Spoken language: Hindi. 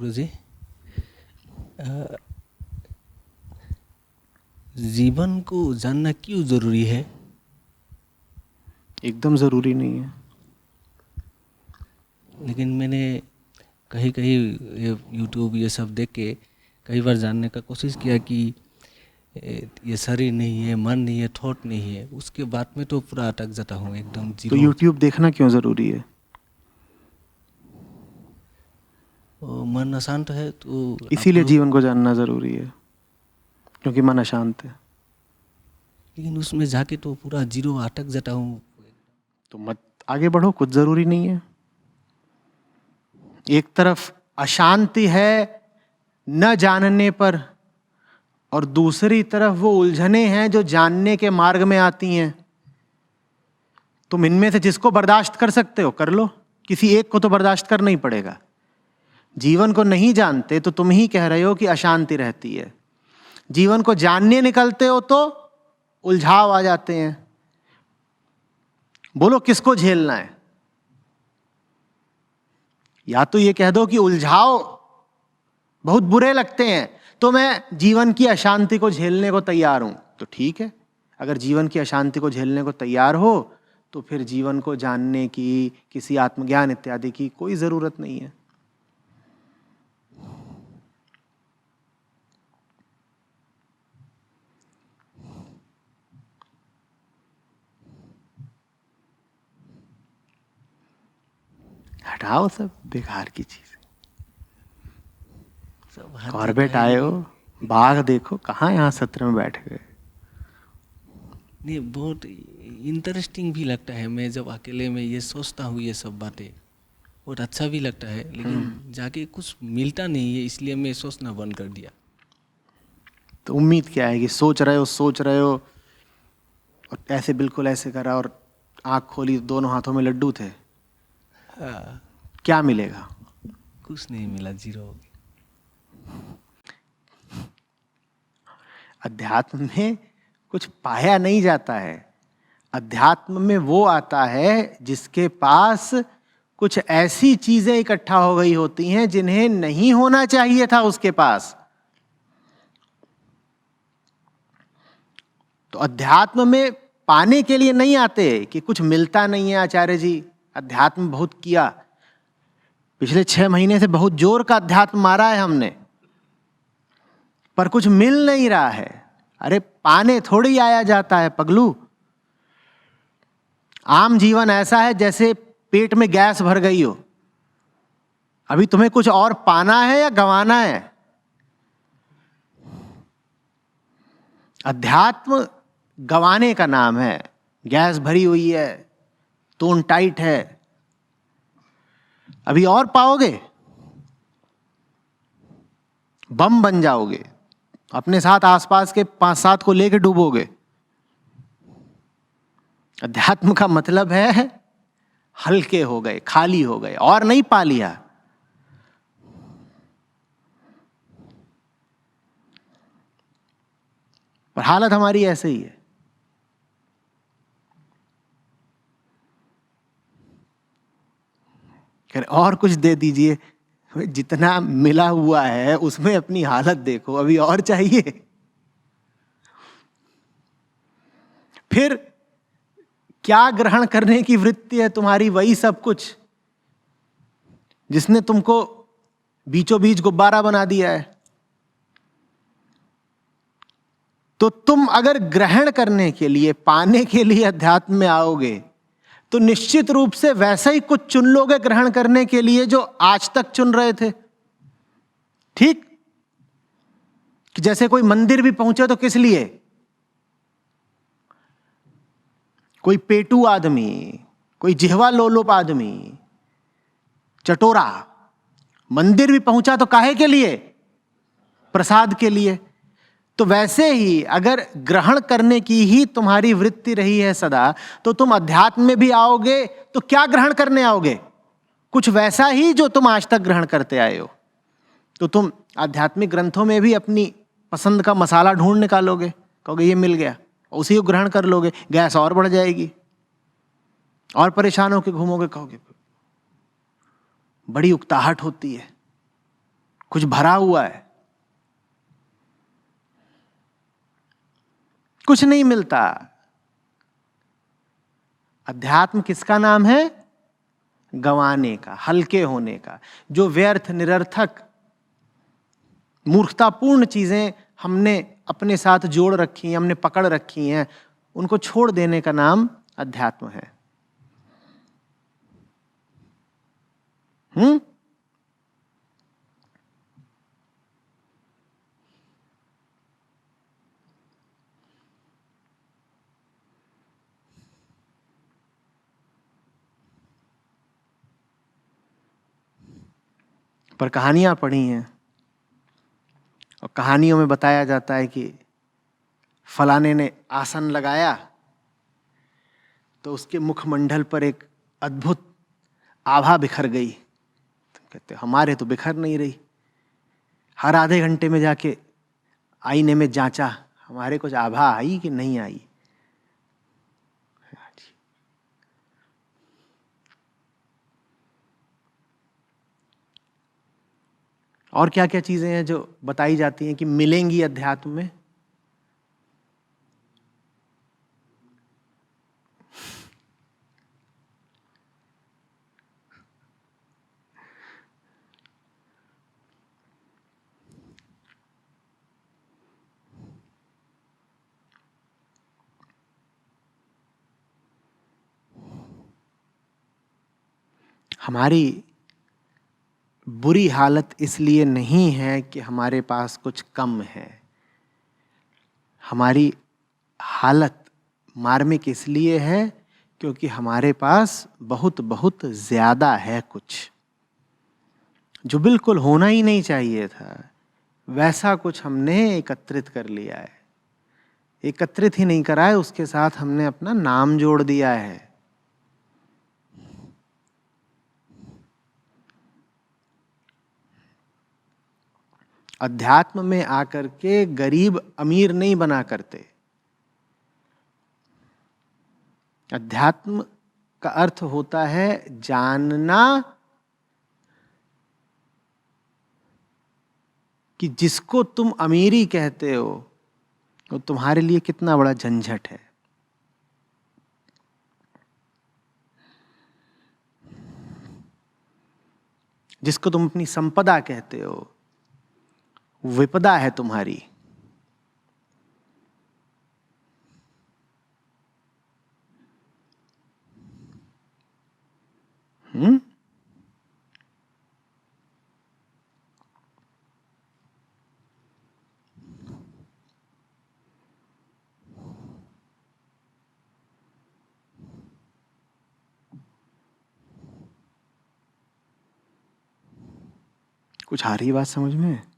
गुरुजी, अ, जीवन को जानना क्यों जरूरी है? एकदम ज़रूरी नहीं है। लेकिन मैंने कहीं कहीं ये यूट्यूब ये सब देख के कई बार जानने का कोशिश किया कि ये शरीर नहीं है, मन नहीं है, थॉट नहीं है। उसके बाद में तो पूरा अटक जाता हूँ, एकदम तो जीरो। YouTube देखना क्यों ज़रूरी है? मन अशांत है तो आप इसीलिए लोग, जीवन को जानना ज़रूरी है, क्योंकि मन अशांत है। लेकिन उसमें जाके तो पूरा जीरो अटक जाता हूँ। तो मत आगे बढ़ो, कुछ ज़रूरी नहीं है। एक तरफ अशांति है न जानने पर, और दूसरी तरफ वो उलझने हैं जो जानने के मार्ग में आती हैं। तुम इनमें से जिसको बर्दाश्त कर सकते हो कर लो, किसी एक को तो बर्दाश्त करना ही पड़ेगा। जीवन को नहीं जानते तो तुम ही कह रहे हो कि अशांति रहती है। जीवन को जानने निकलते हो तो उलझाव आ जाते हैं। बोलो किसको झेलना है? या तो ये कह दो कि उलझाव बहुत बुरे लगते हैं तो मैं जीवन की अशांति को झेलने को तैयार हूं, तो ठीक है। अगर जीवन की अशांति को झेलने को तैयार हो तो फिर जीवन को जानने की, किसी आत्मज्ञान इत्यादि की कोई जरूरत नहीं है। हटाओ सब बेकार की चीज। सब हर कॉर्बेट जगह है, आए हो, बाघ देखो कहाँ यहाँ सत्र में बैठ गए। नहीं, बहुत इंटरेस्टिंग भी लगता है। मैं जब अकेले में ये सोचता हूँ ये सब बातें, बहुत अच्छा भी लगता है। लेकिन जाके कुछ मिलता नहीं है, इसलिए मैं सोचना बंद कर दिया। तो उम्मीद क्या है कि सोच रहे हो और ऐसे बिल्कुल ऐसे करा और आंख खोली, दोनों हाथों में लड्डू थे। हाँ, क्या मिलेगा? कुछ नहीं मिला, जीरो हो गया। अध्यात्म में कुछ पाया नहीं जाता है। अध्यात्म में वो आता है जिसके पास कुछ ऐसी चीजें इकट्ठा हो गई होती हैं जिन्हें नहीं होना चाहिए था उसके पास। तो अध्यात्म में पाने के लिए नहीं आते कि कुछ मिलता नहीं है। आचार्य जी, अध्यात्म बहुत किया, पिछले 6 महीने से बहुत जोर का अध्यात्म मारा है हमने, पर कुछ मिल नहीं रहा है। अरे पाने थोड़ी आया जाता है पगलू। आम जीवन ऐसा है जैसे पेट में गैस भर गई हो, अभी तुम्हें कुछ और पाना है या गंवाना है। अध्यात्म गंवाने का नाम है। गैस भरी हुई है, टोन टाइट है, अभी और पाओगे बम बन जाओगे, अपने साथ आसपास के 5-7 को लेके डूबोगे। अध्यात्म का मतलब है हल्के हो गए, खाली हो गए, और नहीं पा लिया। पर हालत हमारी ऐसे ही है। और कुछ दे दीजिए, जितना मिला हुआ है उसमें अपनी हालत देखो, अभी और चाहिए। फिर क्या ग्रहण करने की वृत्ति है तुम्हारी? वही सब कुछ जिसने तुमको बीचों बीच गुब्बारा बना दिया है। तो तुम अगर ग्रहण करने के लिए, पाने के लिए अध्यात्म में आओगे तो निश्चित रूप से वैसा ही कुछ चुन लोगे ग्रहण करने के लिए जो आज तक चुन रहे थे। ठीक कि जैसे कोई मंदिर भी पहुंचे तो किस लिए? कोई पेटू आदमी, कोई जिह्वा लोलुप आदमी, चटोरा मंदिर भी पहुंचा तो काहे के लिए? प्रसाद के लिए। तो वैसे ही अगर ग्रहण करने की ही तुम्हारी वृत्ति रही है सदा, तो तुम अध्यात्म में भी आओगे तो क्या ग्रहण करने आओगे? कुछ वैसा ही जो तुम आज तक ग्रहण करते आए हो। तो तुम आध्यात्मिक ग्रंथों में भी अपनी पसंद का मसाला ढूंढ निकालोगे, कहोगे ये मिल गया, उसी को ग्रहण कर लोगे। गैस और बढ़ जाएगी, और परेशान होकर घूमोगे, कहोगे बड़ी उकताहट होती है, कुछ भरा हुआ है, कुछ नहीं मिलता। अध्यात्म किसका नाम है? गंवाने का, हल्के होने का। जो व्यर्थ, निरर्थक, मूर्खतापूर्ण चीजें हमने अपने साथ जोड़ रखी हैं, हमने पकड़ रखी हैं, उनको छोड़ देने का नाम अध्यात्म है। हम्म? पर कहानियां पढ़ी हैं और कहानियों में बताया जाता है कि फलाने ने आसन लगाया तो उसके मुखमंडल पर एक अद्भुत आभा बिखर गई। तो कहते हमारे तो बिखर नहीं रही। हर आधे घंटे में जाके आईने में जांचा, हमारे कुछ आभा आई कि नहीं आई। और क्या क्या चीजें हैं जो बताई जाती हैं कि मिलेंगी अध्यात्म में? हमारी बुरी हालत इसलिए नहीं है कि हमारे पास कुछ कम है। हमारी हालत मार्मिक इसलिए है क्योंकि हमारे पास बहुत बहुत ज्यादा है कुछ, जो बिल्कुल होना ही नहीं चाहिए था। वैसा कुछ हमने एकत्रित कर लिया है। एकत्रित ही नहीं करा है, उसके साथ हमने अपना नाम जोड़ दिया है। अध्यात्म में आकर के गरीब अमीर नहीं बना करते। अध्यात्म का अर्थ होता है जानना कि जिसको तुम अमीरी कहते हो वो तुम्हारे लिए कितना बड़ा झंझट है। जिसको तुम अपनी संपदा कहते हो विपदा है तुम्हारी। हम्म? कुछ आ रही बात समझ में?